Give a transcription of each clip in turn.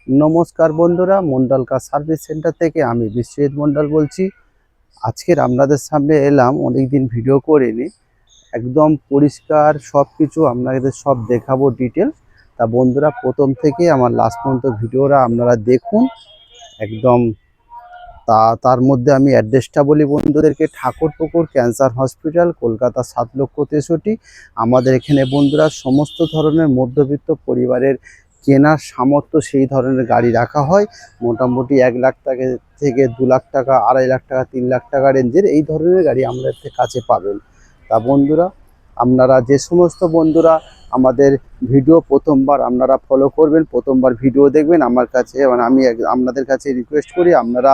নমস্কার বন্ধুরা, Mondal car service centre থেকে আমি বিশ্বজিৎ মন্ডল বলছি। আজকের আপনাদের সামনে এলাম, অনেকদিন ভিডিও করিনি। একদম পরিষ্কার সব কিছু আপনাদের সব দেখাবো ডিটেল। তা বন্ধুরা, প্রথম থেকে আমার লাস্ট পর্যন্ত ভিডিওটা আপনারা দেখুন একদম। তার মধ্যে আমি অ্যাড্রেসটা বলি বন্ধুদেরকে। Thakurpukur cancer hospital, Kolkata 7,63,। আমাদের এখানে বন্ধুরা সমস্ত ধরনের মধ্যবিত্ত পরিবারের কেনার সামর্থ্য সেই ধরনের গাড়ি রাখা হয়। মোটামুটি 1 লাখ টাকা থেকে 2 লাখ টাকা, 2.5 লাখ টাকা, 3 লাখ টাকা রেঞ্জের এই ধরনের গাড়ি আমাদের কাছে পাবেন। তা বন্ধুরা, আপনারা যে সমস্ত বন্ধুরা আমাদের ভিডিও প্রথমবার আপনারা ফলো করবেন, প্রথমবার ভিডিও দেখবেন আমার কাছে, মানে আমি আপনাদের কাছে রিকোয়েস্ট করি আপনারা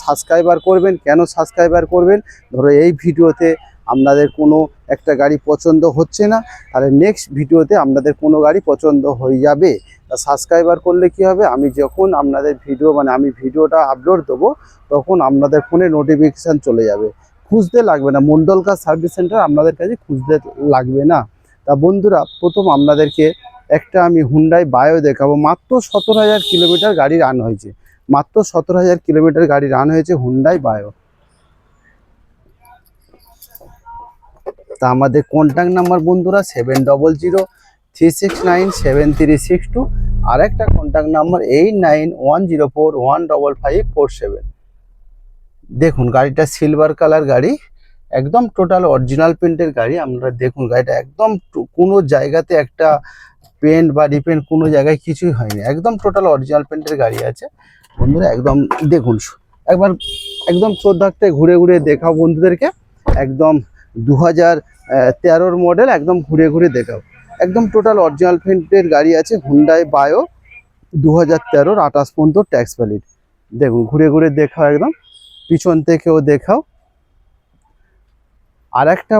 সাবস্ক্রাইবার করবেন। কেন সাবস্ক্রাইবার করবেন? ধরো এই ভিডিওতে আপনাদের কোনো একটা গাড়ি পছন্দ হচ্ছে না, তাহলে নেক্সট ভিডিওতে আপনাদের কোনো গাড়ি পছন্দ হয়ে যাবে। তা সাবস্ক্রাইবার করলে কি হবে, আমি যখন আপনাদের ভিডিও আমি ভিডিওটা আপলোড দেবো তখন আপনাদের ফোনে নোটিফিকেশান চলে যাবে। খুঁজতে লাগবে না, মন্ডল কার সার্ভিস সেন্টার আপনাদের কাছে খুঁজতে লাগবে না। তা বন্ধুরা, প্রথম আপনাদেরকে একটা আমি হুন্ডাই বায়ো দেখাবো। মাত্র 17,000 কিলোমিটার গাড়ি রান হয়েছে। মাত্র 17,000 কিলোমিটার গাড়ি রান হয়েছে হুন্ডাই বায়ো। তা আমাদের কন্ট্যাক্ট নাম্বার বন্ধুরা 7003697362। আর একটা কন্ট্যাক্ট নাম্বার 8910415547। দেখুন গাড়িটা সিলভার কালার গাড়ি, একদম টোটাল অরিজিনাল পেন্টের গাড়ি। আপনারা দেখুন গাড়িটা একদম কোনো জায়গাতে একটা পেন্ট বা রিপেন্ট কোনো জায়গায় কিছুই হয়নি, একদম টোটাল অরিজিনাল পেন্টের গাড়ি আছে বন্ধুরা। একদম দেখুন, একবার একদম চোদ্দাতে ঘুরে ঘুরে দেখাও বন্ধুদেরকে। একদম 2013 মডেল, একদম ঘুরে ঘুরে দেখাও। একদম টোটাল অরিজিনাল পেন্টের গাড়ি আছে, হুন্ডাই বায়ো 2013 28 পর্যন্ত ট্যাক্স ভ্যালিড। দেখুন ঘুরে ঘুরে দেখাও, একদম পিছন থেকেও দেখাও। আর একটা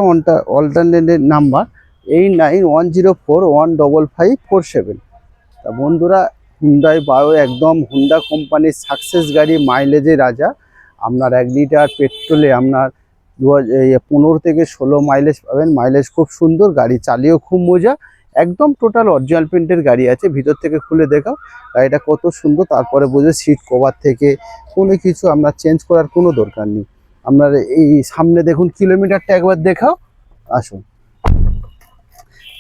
অল্টারনেটের নাম্বার 8910415547। তা বন্ধুরা, হুন্ডাই বায়ো একদম হুন্ডা কোম্পানির সাকসেস গাড়ি, মাইলেজের রাজা। আপনার 1 লিটার পেট্রোলে আপনার 15 থেকে 16 মাইলেজ পাবেন। মাইলেজ খুব সুন্দর, গাড়ি চালিয়েও খুব মজা। একদম টোটাল অরিজিনাল পেন্টের গাড়ি আছে। ভিতর থেকে খুলে দেখাও গাড়িটা কত সুন্দর, তারপরে বোঝো সিট কভার থেকে কোনো কিছু আপনার চেঞ্জ করার কোনো দরকার নেই। আপনার এই সামনে দেখুন, কিলোমিটারটা একবার দেখাও। আসুন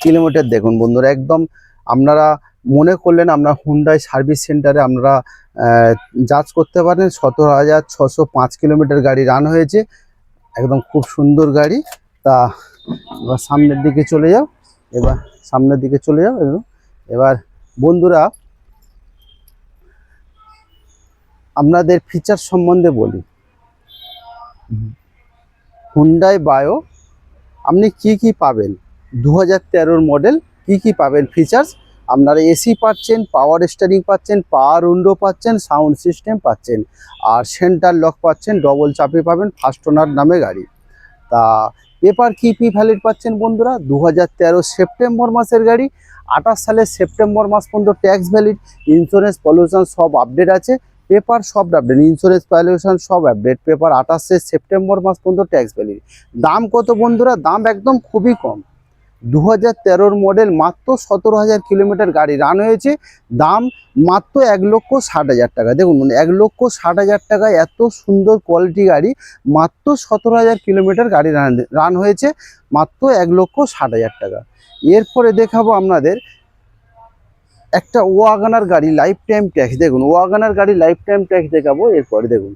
কিলোমিটার দেখুন বন্ধুরা, একদম আপনারা মনে করলেন আপনার হুন্ডাই সার্ভিস সেন্টারে আপনারা জাজ করতে পারেন। 17,605 কিলোমিটার গাড়ি রান হয়েছে, একদম খুব সুন্দর গাড়ি। তা এবার সামনের দিকে চলে যাও, এবার সামনের দিকে চলে যাও। এবার বন্ধুরা, আপনাদের ফিচার সম্বন্ধে বলি। হুন্ডাই বায়ো আপনি কি পাবেন, 2013 মডেল, কি পাবেন ফিচার্স? আপনারা এসি পাচ্ছেন, পাওয়ার স্টিয়ারিং পাচ্ছেন, পাওয়ার উইন্ডো পাচ্ছেন, সাউন্ড সিস্টেম পাচ্ছেন, আর সেন্টার লক পাচ্ছেন, ডবল চাপে পাবেন, ফার্স্ট ওনার নামে গাড়ি। তা পেপার কি ভ্যালিড পাচ্ছেন বন্ধুরা? 2013 সেপ্টেম্বর মাসের গাড়ি, 28 সালের সেপ্টেম্বর মাস পর্যন্ত ট্যাক্স ভ্যালিড। ইন্স্যুরেন্স পলিউশন সব আপডেট আছে, পেপার সব আপডেট, ইন্স্যুরেন্স পলিউশন সব আপডেট। পেপার 28 সেপ্টেম্বর মাস পর্যন্ত ট্যাক্স ভ্যালিড। দাম কত বন্ধুরা? দাম একদম খুবই কম। 2013 মডেল, মাত্র 17,000 কিলোমিটার গাড়ি রান হয়েছে। দাম মাত্র 1,60,000 টাকা। দেখুন 1,60,000 টাকায় এত সুন্দর কোয়ালিটি গাড়ি, মাত্র 17,000 কিলোমিটার গাড়ি রান হয়েছে, মাত্র 1,60,000 টাকা। এরপরে দেখাবো আপনাদের একটা ওয়াগনার গাড়ি লাইফ টাইম ট্যাক্স। দেখুন ওয়াগনার গাড়ি লাইফ টাইম ট্যাক্স দেখাবো। এরপরে দেখুন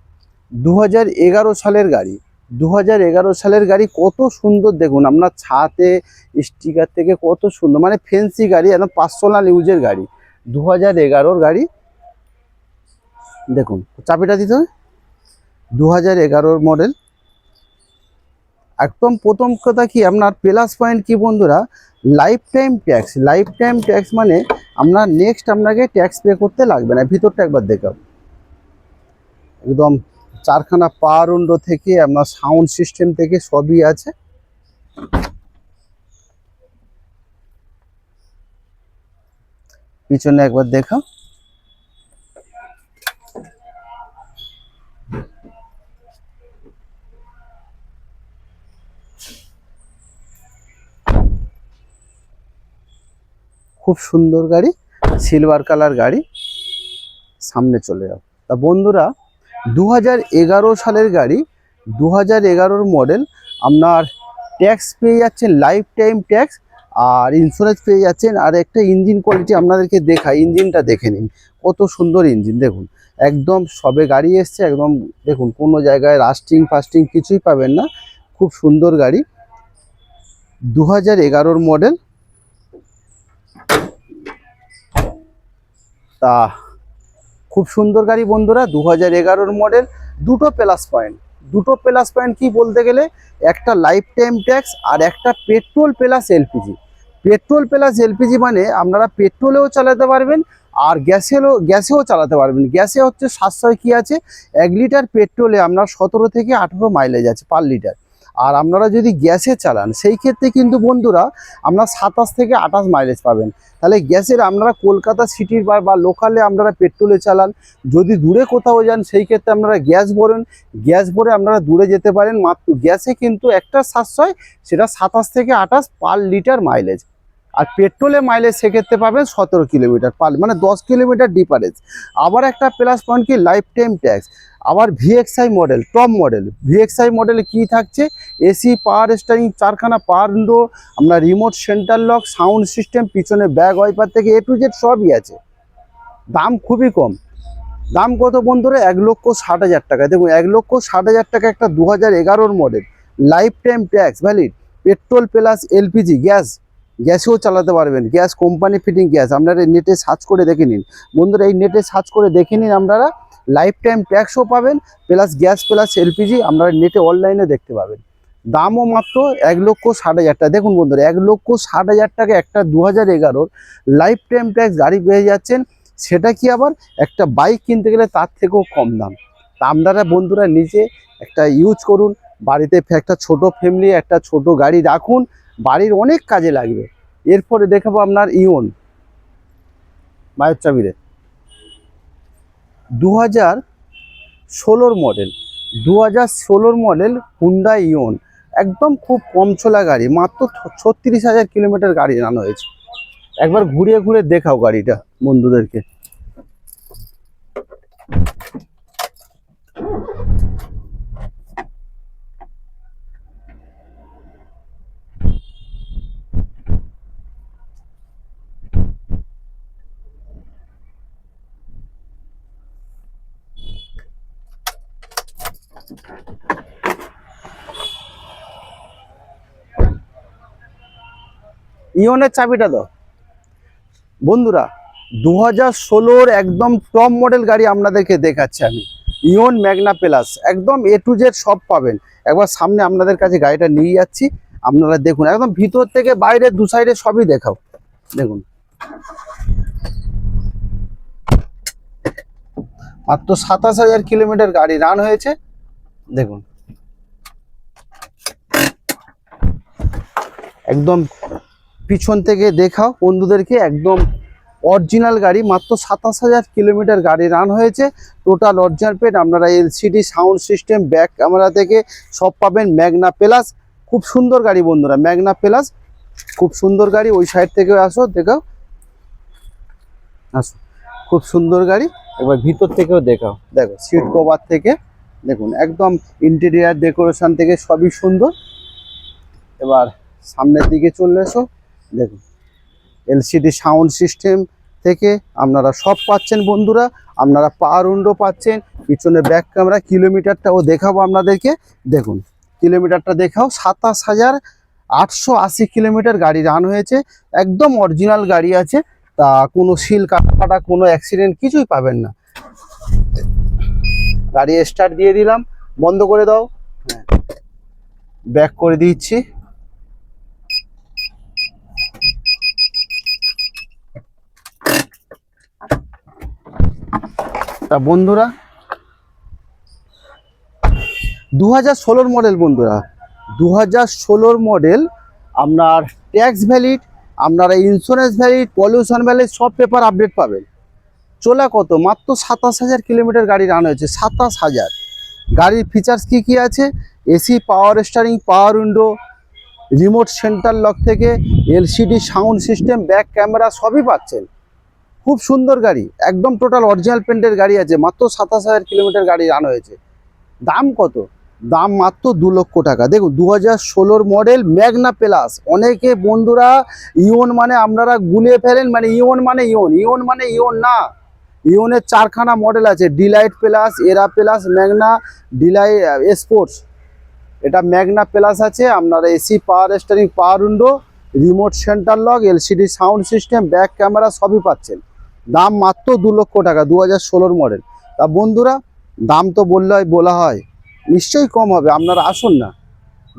2011 সালের গাড়ি, 2011 সালের গাড়ি কত সুন্দর। দেখুন আপনার ছাতে স্টিকার থেকে কত সুন্দর, মানে ফেন্সি গাড়ি, একদম পার্সোনাল ইউজের গাড়ি। 2011 গাড়ি, দেখুন চাবিটা দিতে হবে। 2011 মডেল। একদম প্রথম কথা কি, আপনার প্লাস পয়েন্ট কি বন্ধুরা? Life time tax. Life time tax মানে আপনার নেক্সট আপনাকে ট্যাক্স পে করতে লাগবে না। ভিতরটা একবার দেখাও, একদম চারখানা পাওয়ার উইন্ডো থেকে আপনার সাউন্ড সিস্টেম থেকে সবই আছে। পিছনে একবার দেখো, খুব সুন্দর গাড়ি, সিলভার কালার গাড়ি। সামনে চলে যাও। তা বন্ধুরা 2011 সালের গাড়ি, 2011 মডেল, আপনার ট্যাক্স পেয়ে যাচ্ছেন, লাইফ টাইম ট্যাক্স, আর ইন্স্যুরেন্স পেয়ে যাচ্ছেন। আর একটা ইঞ্জিন কোয়ালিটি আপনাদেরকে দেখাই, ইঞ্জিনটা দেখে নিন, কত সুন্দর ইঞ্জিন দেখুন। একদম সবে গাড়ি এসছে, একদম দেখুন কোনো জায়গায় রাস্টিং ফাস্টিং কিছুই পাবেন না, খুব সুন্দর গাড়ি। 2011 মডেল। তা খুব সুন্দর গাড়ি বন্ধুরা, 2011 মডেল। দুটো প্লাস পয়েন্ট কি বলতে গেলে, একটা লাইফ টাইম ট্যাক্স আর একটা petrol plus LPG. Petrol plus LPG মানে আপনারা পেট্রোলেও চালাতে পারবেন আর গ্যাসেও চালাতে পারবেন। গ্যাসে হচ্ছে সাশ্রয় কি আছে, 1 লিটার পেট্রোলে আপনার 17 থেকে 18 মাইলেজ আছে পার লিটার। আর আপনারা যদি গ্যাসে চালান সেই ক্ষেত্রে কিন্তু বন্ধুরা আপনারা 27 থেকে 28 মাইলেজ পাবেন। তাহলে গ্যাসের আপনারা কলকাতা সিটির বা লোকালে আপনারা পেট্রোলে চালান, যদি দূরে কোথাও যান সেই ক্ষেত্রে আপনারা গ্যাস ভরেন, গ্যাস ভরে আপনারা দূরে যেতে পারেন। মাত্র গ্যাসে কিন্তু একটা সাশ্রয়, সেটা 27 থেকে 28 পার লিটার মাইলেজ। আর পেট্রোলে মাইলেজ সেক্ষেত্রে পাবেন 17 কিলোমিটার পার, মানে 10 কিলোমিটার ডিফারেন্স। আবার একটা প্লাস পয়েন্ট কি, লাইফ টাইম ট্যাক্স। আবার VXI model, top model. VXI মডেলে কি থাকছে, এসি, পাওয়ার স্টিয়ারিং, 4খানা পাওয়ার উইন্ডো, আপনার remote centre lock, sound system, পিছনে ব্যাক ওয়াইপার থেকে A to Z সবই আছে। দাম খুবই কম। দাম কত বন্ধুরা, 1,60,000 টাকা। দেখুন 1,60,000 টাকা একটা 2011 model, life time tax valid, petrol plus LPG, গ্যাসেও চালাতে পারবেন। গ্যাস কোম্পানি ফিটিং গ্যাস, আপনারা নেটে সার্চ করে দেখে নিন বন্ধুরা, এই নেটে সার্চ করে দেখে নিন, আপনারা লাইফ টাইম ট্যাক্সও পাবেন প্লাস গ্যাস প্লাস এলপিজি আপনারা নেটে অনলাইনে দেখতে পাবেন। দামও মাত্র 1,60,000 টাকা। দেখুন বন্ধুরা 1,60,000 টাকা একটা 2011 লাইফ টাইম ট্যাক্স গাড়ি পেয়ে যাচ্ছেন। সেটা কি আবার একটা বাইক কিনতে গেলে তার থেকেও কম দাম। তা আপনারা বন্ধুরা নিজে একটা ইউজ করুন, বাড়িতে একটা ছোট ফ্যামিলি একটা ছোট গাড়ি রাখুন, বাড়ির অনেক কাজে লাগবে। এরপরে দেখাবো আপনার ইওন বায়ুর চাবিরে 2016 মডেল, 2016 মডেল হুন্ডা ইওন। একদম খুব কম চলা গাড়ি, মাত্র 36,000 কিলোমিটার গাড়ি রান হয়েছে। একবার ঘুরিয়ে ঘুরে দেখাও গাড়িটা বন্ধুদেরকে। ইওনের চাবিটা দাও বন্ধুরা। 2016 একদম টপ মডেল গাড়ি আপনাদেরকে দেখাচ্ছি আমি, ইওন ম্যাগনা প্লাস। একদম A to Z সব পাবেন। একবার সামনে আপনাদের কাছে গাড়িটা নিয়ে যাচ্ছি, আপনারা দেখুন একদম ভিতর থেকে বাইরে দু সাইডে সবই দেখাও। দেখুন মাত্র 27,000 কিলোমিটার গাড়ি রান হয়েছে। দেখুন একদম পিছন থেকে দেখাও বন্ধুদেরকে, একদম অরিজিনাল গাড়ি, মাত্র 27,000 কিলোমিটার গাড়ি রান হয়েছে। টোটাল অরিজিনাল পেড, আপনারা LCD sound system back camera থেকে সব পাবেন। ম্যাগনা প্লাস খুব সুন্দর গাড়ি বন্ধুরা, ম্যাগনা প্লাস খুব সুন্দর গাড়ি। ওই সাইড থেকে আসো, দেখাও, আসো, খুব সুন্দর গাড়ি। এবার ভিতর থেকেও দেখাও, দেখো সিট কভার থেকে দেখুন, একদম ইন্টেরিয়ার ডেকোরেশন থেকে সবই সুন্দর। এবার সামনের দিকে চলে এসো, দেখুন এলসিডি সাউন্ড সিস্টেম থেকে আপনারা সব পাচ্ছেন বন্ধুরা। আপনারা পাওয়ার উইন্ডো পাচ্ছেন, পিছনে ব্যাক ক্যামেরা। কিলোমিটারটাও দেখাবো আপনাদেরকে, দেখুন কিলোমিটারটা দেখাও, 27,880 কিলোমিটার গাড়ি রান হয়েছে। একদম অরিজিনাল গাড়ি আছে, তা কোনো সিল কাটা কোনো অ্যাক্সিডেন্ট কিছুই পাবেন না। গাড়ি স্টার্ট দিয়ে দিলাম, বন্ধ করে দাও, ব্যাক করে দিচ্ছি। তা বন্ধুরা 2016 মডেল বন্ধুরা, 2016 মডেল, আপনার ট্যাক্স ভ্যালিড, আপনারা ইন্স্যুরেন্স ভ্যালিড, পলিউশন ভ্যালিড, সব পেপার আপডেট পাবেন। চলা কত, মাত্র 27,000 কিলোমিটার গাড়ি রান হয়েছে। 27,000। গাড়ির ফিচার্স কি কি আছে, AC, power steering, power window, remote centre lock থেকে LCD sound system, back camera সবই পাচ্ছেন। খুব সুন্দর গাড়ি, একদম টোটাল অরিজিনাল পেন্টের গাড়ি আছে, মাত্র 27,000 কিলোমিটার গাড়ি রান হয়েছে। দাম কত? দাম মাত্র 2,00,000 টাকা। দেখুন 2016 মডেল ম্যাগনা প্লাস। অনেকে বন্ধুরা ইওন মানে আপনারা গুলিয়ে ফেলেন, মানে ইওন মানে ইওন মানে ইওন না। ইওনের 4খানা মডেল আছে, ডিলাইট প্লাস, এরা প্লাস, ম্যাগনা, ডিলাইট স্পোর্টস। এটা ম্যাগনা প্লাস আছে, আপনারা AC power steering, power window, remote centre lock, LCD sound system, back camera সবই পাচ্ছেন। দাম মাত্র 2,00,000 টাকা, 2016 মডেল। তা বন্ধুরা দাম তো বলা হয়, নিশ্চয়ই কম হবে। আপনারা আসুন না,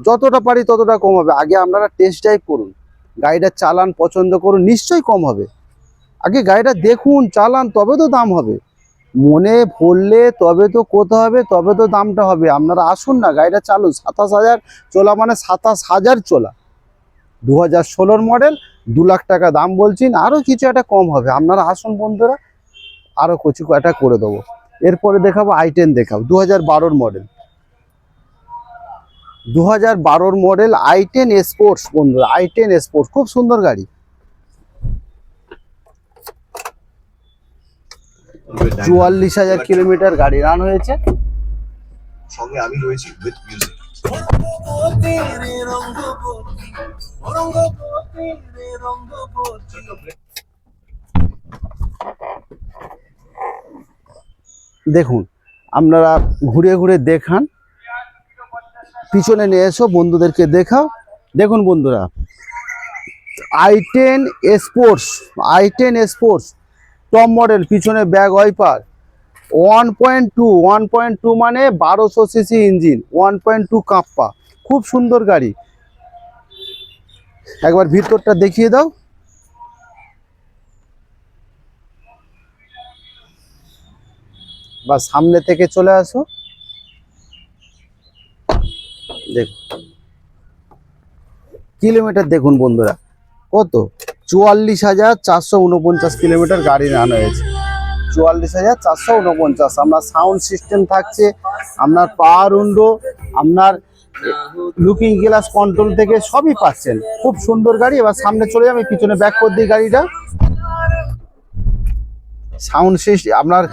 যতটা পারি ততটা কম হবে। আগে আপনারা টেস্ট ড্রাইভ করুন, গাড়িটা চালান, পছন্দ করুন, নিশ্চয়ই কম হবে। আগে গাড়িটা দেখুন, চালান, তবে তো দাম হবে। মনে পড়লে তবে তো কোথা হবে, তবে তো দামটা হবে। আপনারা আসুন না, গাড়িটা চালুন। 27,000 চলা মানে 27,000 চলা, 2016 মডেল, 2,00,000 টাকা দাম বলছেন। আরও কিছু একটা কম হবে, আপনারা আসুন বন্ধুরা, আরও কিছু একটা করে দেবো। এরপরে দেখাবো i10, দেখাবো 2012 মডেল। 2012 মডেল i10 স্পোর্টস বন্ধুরা, i10 স্পোর্টস খুব সুন্দর গাড়ি। 44,000 কিলোমিটার গাড়ি রান হয়েছে। সঙ্গে আমি রয়েছি উইথ মিউজিক। দেখুন আপনারা ঘুরে ঘুরে দেখান, পিছনে নিয়ে এসো, বন্ধুদেরকে দেখাও। দেখুন বন্ধুরা i10 sports, i10 sports top model, পিছনে ব্যাক ওয়াইপার, 1.2 মানে 1200 সিসি ইঞ্জিন, 1.2 কাপ্পা, খুব সুন্দর গাড়ি। একবার ভিতরটা দেখিয়ে দাও। বা সামনে থেকে চলে আসো, দেখুন কিলোমিটার দেখুন বন্ধুরা কত, 44,449 কিলোমিটার গাড়ি রান হয়েছে। 44,449। আপনার সাউন্ড সিস্টেম থাকছে, আপনার পাওয়ার উইন্ডো, আপনার লুকিং গ্লাস কন্ট্রোল থেকে সবই পাচ্ছেন। খুব সুন্দর গাড়ি। এবার সামনে চলে যাবে, পিছনে ব্যাক করে দিই গাড়িটা। সাউন্ড সিস্টেম, আপনার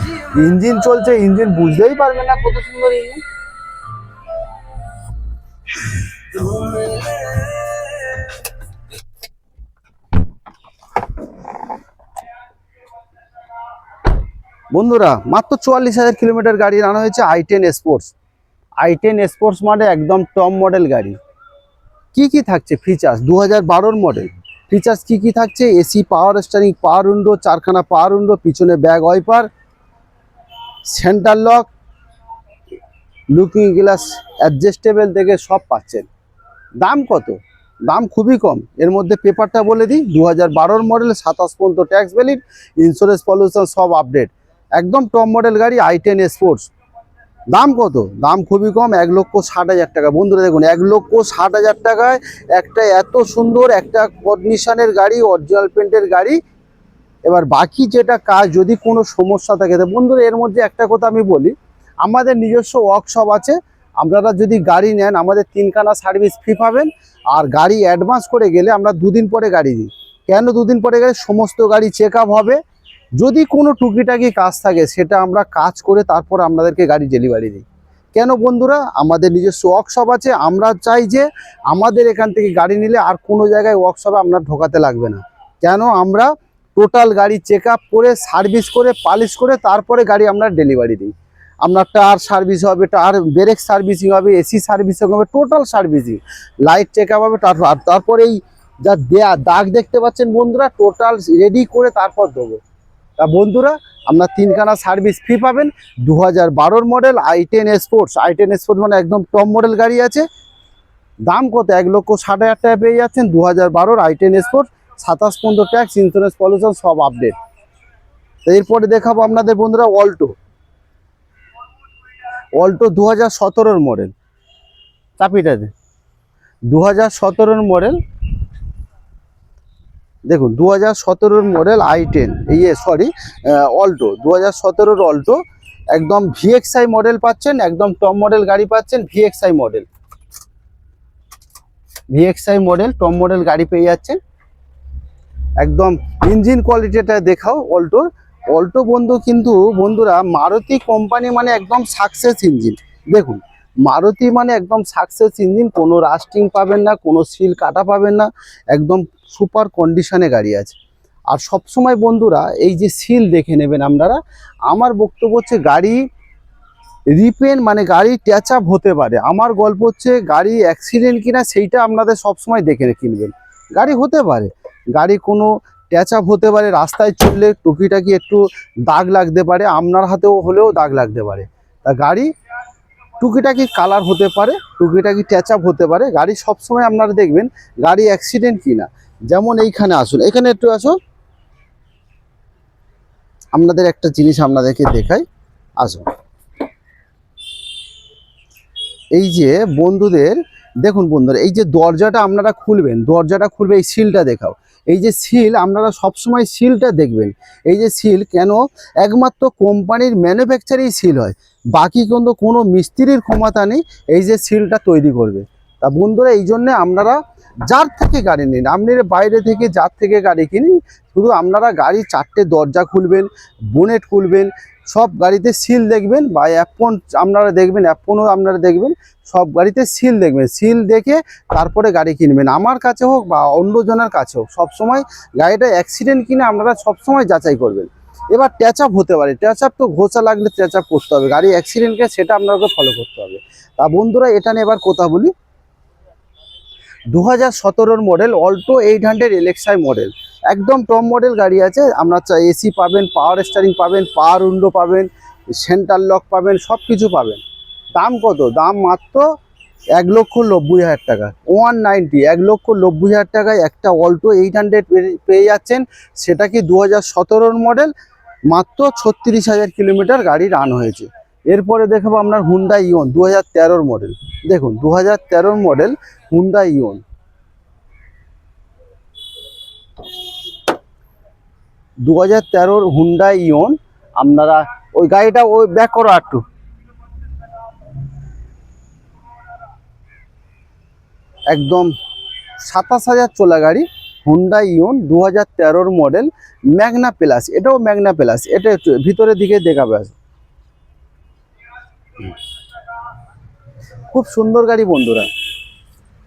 ইঞ্জিন চলছে, ইঞ্জিন বুঝতেই পারবেন না কত সুন্দর ইঞ্জিন। বন্ধুরা মাত্র 44,000 কিলোমিটার গাড়ি রান হয়েছে, i10 স্পোর্টস। i10 স্পোর্টস মানে একদম টপ মডেল গাড়ি। কি কি থাকছে ফিচার্স? 2012 মডেল। ফিচার্স কি কি থাকছে? AC power steering, power window, 4খানা পাওয়ার উইন্ডো, পিছনে back wiper, centre lock, looking glass adjustable থেকে সব পাচ্ছেন। দাম কত? দাম খুবই কম। এর মধ্যে পেপারটা বলে দিই, 2012 মডেল, 27 পর্যন্ত ট্যাক্স ভ্যালিড, ইন্স্যুরেন্স পলিউশন সব আপডেট, একদম টপ মডেল গাড়ি, i10 স্পোর্টস। দাম কত? দাম খুবই কম, 1,60,000 টাকা। বন্ধুরা দেখুন 1,60,000 টাকায় একটা এত সুন্দর একটা কন্ডিশনের গাড়ি, অরিজিনাল পেন্টের গাড়ি। এবার বাকি যেটা কাজ, যদি কোনো সমস্যা থাকে, তো বন্ধুরা এর মধ্যে একটা কথা আমি বলি, আমাদের নিজস্ব ওয়ার্কশপ আছে। আপনারা যদি গাড়ি নেন, আমাদের 3খানা সার্ভিস ফ্রি পাবেন। আর গাড়ি অ্যাডভান্স করে গেলে আমরা 2 দিন পরে গাড়ি দিই। কেন 2 দিন পরে গেলে? সমস্ত গাড়ি চেক আপ হবে, যদি কোনো টুকিটাকি কাজ থাকে সেটা আমরা কাজ করে তারপর আপনাদেরকে গাড়ি ডেলিভারি দিই। কেন বন্ধুরা? আমাদের নিজস্ব ওয়ার্কশপ আছে। আমরা চাই যে আমাদের এখান থেকে গাড়ি নিলে আর কোনো জায়গায় ওয়ার্কশপে আপনার ঢোকাতে লাগবে না। কেন? আমরা টোটাল গাড়ি চেক আপ করে, সার্ভিস করে, পালিশ করে তারপরে গাড়ি আমরা ডেলিভারি দিই। আপনার টায়ার সার্ভিস হবে, টায়ার ব্রেক সার্ভিসিং হবে, এসি সার্ভিসিং হবে, total servicing, light check up হবে। তারপরে এই যা দাগ দেখতে পাচ্ছেন বন্ধুরা, টোটাল রেডি করে তারপর দেবো। তা বন্ধুরা আপনার 3খানা সার্ভিস ফ্রি পাবেন। 2012 model i10 sports. i10 sports মানে একদম টপ মডেল গাড়ি আছে। দাম কত? 1,60,000 টাকা পেয়ে যাচ্ছেন। 2012 i10 স্পোর্টস, 27 পর্যন্ত ট্যাক্স, ইন্স্যুরেন্স পলিউশন সব আপডেট। এরপরে দেখাবো আপনাদের বন্ধুরা অল্টো। অল্টো 2017 মডেল, চাপিটাতে 2017 মডেল। দেখুন 2017 মডেল i10, অল্টো 2017 অল্টো, একদম ভিএক্সআই মডেল পাচ্ছেন, একদম টপ মডেল গাড়ি পাচ্ছেন। ভিএক্সআই মডেল টপ মডেল গাড়ি পেয়ে যাচ্ছেন। একদম ইঞ্জিন কোয়ালিটিটা দেখাও অল্টোর। অল্টো বন্ধুরা মারুতি কোম্পানি মানে একদম সাকসেস ইঞ্জিন। দেখুন মারুতি মানে একদম সাকসেস ইঞ্জিন, কোনো রাস্টিং পাবেন না, কোনো সিল কাটা পাবেন না, একদম সুপার কন্ডিশনে গাড়ি আছে। আর সবসময় বন্ধুরা এই যে সিল দেখে নেবেন আপনারা। আমার বক্তব্য হচ্ছে গাড়ি রিপেন মানে গাড়ি ট্যাচ আপ হতে পারে, আমার গল্প হচ্ছে গাড়ি অ্যাক্সিডেন্ট কিনা সেইটা আপনাদের সবসময় দেখে কিনবেন। গাড়ি হতে পারে, গাড়ি কোনো ট্যাচ আপ হতে পারে, রাস্তায় চললে টুকিটাকি একটু দাগ লাগতে পারে, আপনার হাতেও হলেও দাগ লাগতে পারে। তা গাড়ি টুকিটাকি কালার হতে পারে, টুকিটাকি ট্যাচ আপ হতে পারে, গাড়ি সবসময় আপনারা দেখবেন গাড়ি অ্যাক্সিডেন্ট কিনা। যেমন এইখানে আসুন, এখানে একটু আসো, আপনাদের একটা জিনিস আপনাদেরকে দেখাই, আসুন। এই যে বন্ধুদের দেখুন বন্ধুরা, এই যে দরজাটা আপনারা খুলবেন, দরজাটা খুলবে, এই সিলটা দেখাও। এই যে সিল আপনারা সবসময় সিলটা দেখবেন। এই যে সিল কেন, একমাত্র কোম্পানির ম্যানুফ্যাকচারেই সিল হয়, বাকি কিন্তু কোনো মিস্ত্রির ক্ষমতা নেই এই যে সিলটা তৈরি করবে। তা বন্ধুরা এই জন্যে আপনারা যার থেকে গাড়ি নিন, আপনি বাইরে থেকে যার থেকে গাড়ি কিনুন, শুধু আপনারা গাড়ি চারটে দরজা খুলবেন, বোনেট খুলবেন, সব গাড়িতে সিল দেখবেন, বা অ্যাপন আপনারা দেখবেন, অ্যাপনও আপনারা দেখবেন, সব গাড়িতে সিল দেখবেন। সিল দেখে তারপরে গাড়ি কিনবেন, আমার কাছে হোক বা অন্যজনের কাছে হোক। সবসময় গাড়িটা অ্যাক্সিডেন্ট কিনে আপনারা সবসময় যাচাই করবেন। এবার ট্যাচ আপ হতে পারে, ট্যাচ আপ তো ঘষা লাগলে ট্যাচ আপ করতে হবে, গাড়ি অ্যাক্সিডেন্টকে সেটা আপনাকে ফলো করতে হবে। তা বন্ধুরা এটা নিয়ে এবার কথা বলি। 2017 মডেল অল্টো 800 LXi মডেল, একদম টপ মডেল গাড়ি আছে। আপনার এসি পাবেন, পাওয়ার স্টিয়ারিং পাবেন, পাওয়ার উইন্ডো পাবেন, সেন্টার লক পাবেন, সব কিছু পাবেন। দাম কত? দাম মাত্র 1,90,000 টাকা, 190, 1,90,000 টাকায় একটা অল্টো 800 পেয়ে যাচ্ছেন। সেটা কি 2017 মডেল, মাত্র 36,000 কিলোমিটার গাড়ি রান হয়েছে। এরপরে দেখাবো আপনার হুন্ডা ইওন 2013 মডেল। দেখুন 2013 মডেল হুন্ডা ইওন, 2013 হুন্ডা ইওন। আপনারা ওই গাড়িটা ওই ব্যাক করো একটু, একদম 27,000 চলা গাড়ি হুন্ডা ইওন 2013 মডেল, ম্যাগনা প্লাস। এটাও ম্যাগনা প্লাস, এটা একটু ভিতরের দিকে দেখাবে। খুব সুন্দর গাড়ি বন্ধুরা,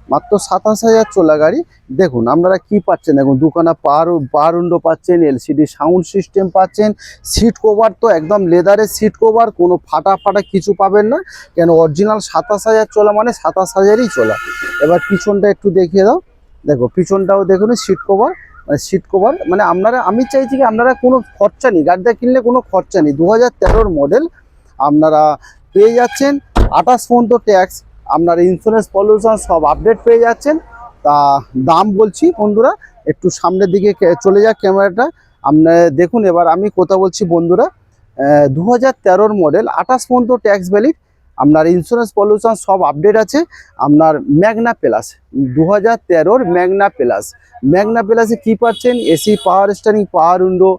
মাত্র 27,000 চলা গাড়ি। দেখুন আপনারা কি পাচ্ছেন, দেখুন দুখানা পাওয়ার উইন্ডো পাচ্ছেন, এলসিডি সাউন্ড সিস্টেম পাচ্ছেন, সিট কভার তো একদম লেদারের সিট কভার, কোনো ফাটা কিছু পাবেন না। কেন অরিজিনাল 27,000 চলা মানে 27,000ই চলা। এবার পিছনটা একটু দেখিয়ে দাও, দেখো পিছনটাও দেখুন, সিট কভার মানে আপনারা, আমি চাইছি কি আপনারা কোনো খরচা নেই, গাড়িটা কিনলে কোনো খরচা নেই। 2013 মডেল আপনারা পেয়ে যাচ্ছেন, 28 পর্যন্ত ট্যাক্স, আপনার ইন্স্যুরেন্স পলিউশন সব আপডেট পেয়ে যাচ্ছেন। তা দাম বলছি বন্ধুরা, একটু সামনের দিকে চলে যাক ক্যামেরাটা, আপনারা দেখুন। এবার আমি কথা বলছি বন্ধুরা, 2013 মডেল, 28 পর্যন্ত ট্যাক্স ভ্যালিড, আপনার ইন্স্যুরেন্স পলিউশন সব আপডেট আছে। আপনার ম্যাগনা প্লাস 2013 ম্যাগনা প্লাসে কী পাচ্ছেন, AC power steering, power window,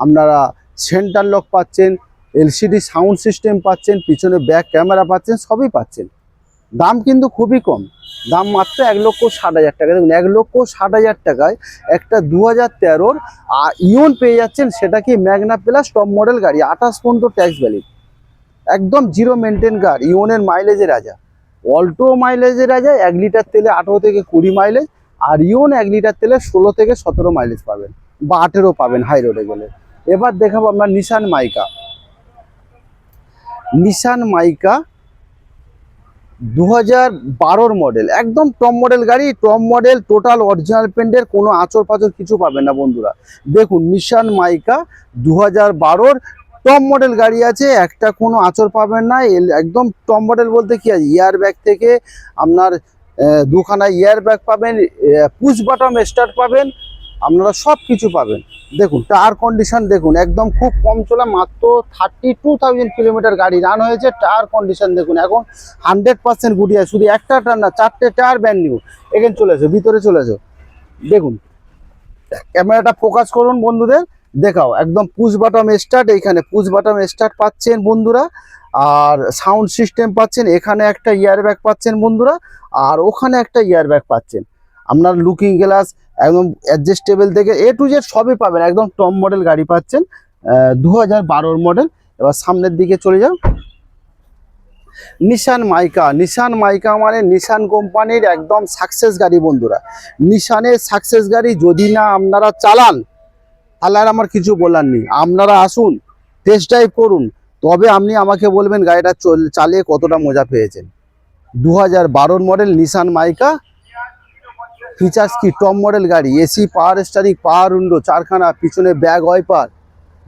আপনারা সেন্টার লক পাচ্ছেন, এলসিডি সাউন্ড সিস্টেম পাচ্ছেন, পিছনে ব্যাক ক্যামেরা পাচ্ছেন, সবই পাচ্ছেন। দাম কিন্তু খুবই কম, দাম মাত্র 1,60,000 টাকা। দেখুন 1,60,000 টাকায় একটা 2013 ইওন পেয়ে যাচ্ছেন, সেটা কি ম্যাগনা প্লাস টপ মডেল গাড়ি, 28 পর্যন্ত ট্যাক্স ভ্যালিড, একদম জিরো মেনটেন গাড়ি। ইওনের মাইলেজের রাজা, অল্টো মাইলেজের রাজা, 1 লিটার তেলে 18 থেকে 20 মাইলেজ, আর ইওন 1 লিটার তেলে 16 থেকে 17 মাইলেজ পাবেন, বা 18 পাবেন হাই রোডে গেলে। এবার দেখাবো আপনার নিসান মাইকা 2012 মডেল, একদম টপ মডেল গাড়ি, টপ মডেল, টোটাল অরিজিনাল পেন্টের, কোনো আঁচড় পাঁচড় কিছু পাবেন না বন্ধুরা। দেখুন নিসান মাইকা 2012 টপ মডেল গাড়ি আছে, একটা কোনো আঁচড় পাবেন না। একদম টপ মডেল বলতে কি আছে, ইয়ার ব্যাগ থেকে আপনার দুখানা ইয়ার ব্যাগ পাবেন, পুশ বাটন স্টার্ট পাবেন, আপনারা সব কিছু পাবেন। দেখুন টায়ার কন্ডিশন দেখুন, একদম খুব কম চলা, মাত্র 32,000 কিলোমিটার গাড়ি রান হয়েছে। টায়ার কন্ডিশন দেখুন, এখন 100% গুটি আছে, শুধু একটা টায়ার না, 4টে টায়ার ব্র্যান্ড নিউ। এখানে চলে এসো, ভিতরে চলে এসো, দেখুন ক্যামেরাটা ফোকাস করুন বন্ধুদের, দেখাও একদম পুশ বাটন স্টার্ট, এইখানে পুশ বাটন স্টার্ট পাচ্ছেন বন্ধুরা, আর সাউন্ড সিস্টেম পাচ্ছেন, এখানে একটা ইয়ার ব্যাগ পাচ্ছেন বন্ধুরা, আর ওখানে একটা ইয়ার ব্যাগ পাচ্ছেন। আপনার লুকিং গ্লাস একদম অ্যাডজাস্টেবল থেকে এ টু জেড সবই পাবেন, একদম টপ মডেল গাড়ি পাচ্ছেন 2012 মডেল। এবার সামনের দিকে চলে যাও। নিশান মাইকা, নিশান মাইকা মানে নিশান কোম্পানির একদম সাকসেস গাড়ি বন্ধুরা। নিশানের সাকসেস গাড়ি যদি না আপনারা চালান তাহলে আর আমার কিছু বলার নেই। আপনারা আসুন, টেস্ট ড্রাইভ করুন, তবে আপনি আমাকে বলবেন গাড়িটা চালিয়ে কতটা মজা পেয়েছেন। 2012 মডেল নিশান মাইকা। ফিচার্স কি, টপ মডেল গাড়ি, AC, power steering, power window, 4খানা, পিছনে ব্যাগ ওয়াইপার,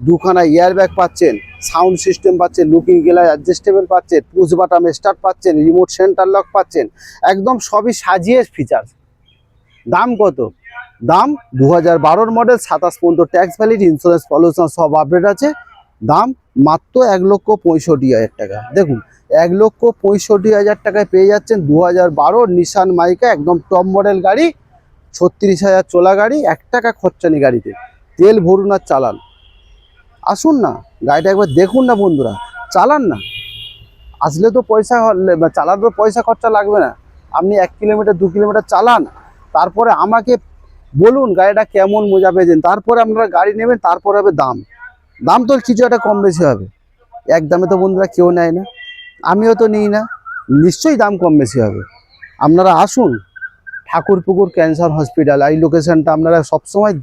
2খানা এয়ার ব্যাগ পাচ্ছেন, সাউন্ড সিস্টেম পাচ্ছেন, লুকিং গ্লাস অ্যাডজাস্টেবল পাচ্ছেন, পুশ বাটন স্টার্ট পাচ্ছেন, রিমোট সেন্টার লক পাচ্ছেন, একদম সবই সাজিয়ে ফিচার্স। দাম কত? দাম 2012 মডেল, 27 পর্যন্ত ট্যাক্স ভ্যালিড, ইন্স্যুরেন্স পলিউশন সব আপডেট আছে। দাম মাত্র 1,65,000 টাকা। দেখুন 1,65,000 টাকায় পেয়ে যাচ্ছেন 2012 নিশান মাইকা, একদম টপ মডেল গাড়ি, 36,000 চলা গাড়ি, 1 টাকা খরচা নেই গাড়িতে। তেল ভরুন আর চালান। আসুন না, গাড়িটা একবার দেখুন না বন্ধুরা, চালান না। আসলে তো পয়সা চালাতে তো পয়সা খরচা লাগবে না। আপনি 1 কিলোমিটার 2 কিলোমিটার চালান, তারপরে আমাকে বলুন গাড়িটা কেমন মজা পেয়েছেন, তারপরে আপনারা গাড়ি নেবেন, তারপরে হবে দাম। দাম তো কিছু একটা কম বেশি হবে, এক দামে তো বন্ধুরা কেউ নেয় না, আমিও তো নিই না, নিশ্চয়ই দাম কম বেশি হবে। আপনারা আসুন, ঠাকুরপুকুর ক্যান্সার হসপিটাল, এই লোকেশনটা আপনারা সবসময়